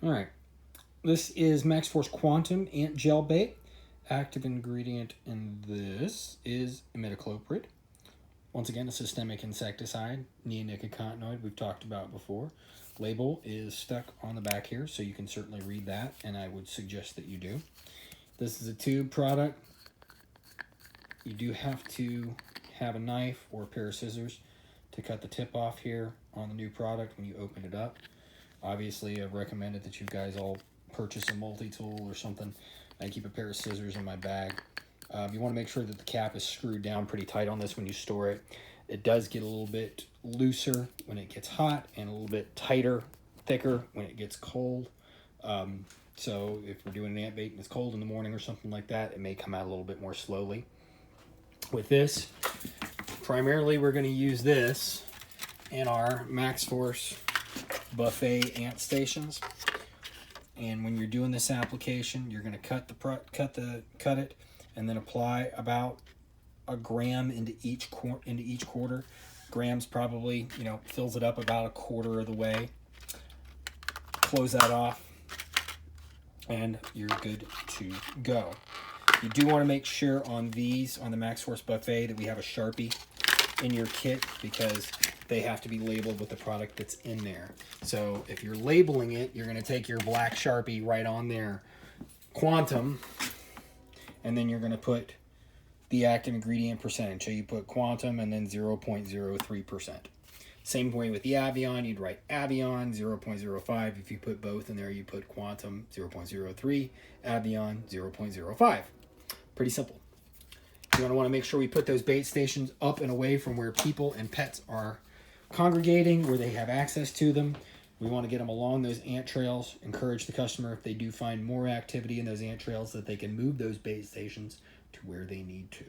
All right. This is Max Force Quantum Ant Gel Bait. Active ingredient in this is imidacloprid. Once again, a systemic insecticide, neonicotinoid we've talked about before. Label is stuck on the back here, so you can certainly read that, and I would suggest that you do. This is a tube product. You do have to have a knife or a pair of scissors to cut the tip off here on the new product when you open it up. Obviously, I've recommended that you guys all purchase a multi-tool or something. I keep a pair of scissors in my bag. You want to make sure that the cap is screwed down pretty tight on this when you store it. It does get a little bit looser when it gets hot and a little bit tighter, thicker when it gets cold. So if we're doing an ant bait and it's cold in the morning or something like that, it may come out a little bit more slowly. With this, primarily we're going to use this in our Max Force buffet ant stations. And when you're doing this application, you're going to cut it and then apply about a gram into each quarter. Grams probably, fills it up about a quarter of the way. Close that off and you're good to go. You do want to make sure on the Max Force Buffet that we have a Sharpie in your kit because they have to be labeled with the product that's in there. So if you're labeling it, you're going to take your black Sharpie right on there, Quantum, and then you're going to put the active ingredient percentage. So you put Quantum and then 0.03%. Same way with the Avion, you'd write Avion 0.05. If you put both in there, you put Quantum 0.03, Avion 0.05. Pretty simple. You're going to want to make sure we put those bait stations up and away from where people and pets are congregating, where they have access to them. We want to get them along those ant trails. Encourage the customer, if they do find more activity in those ant trails, that they can move those bait stations to where they need to.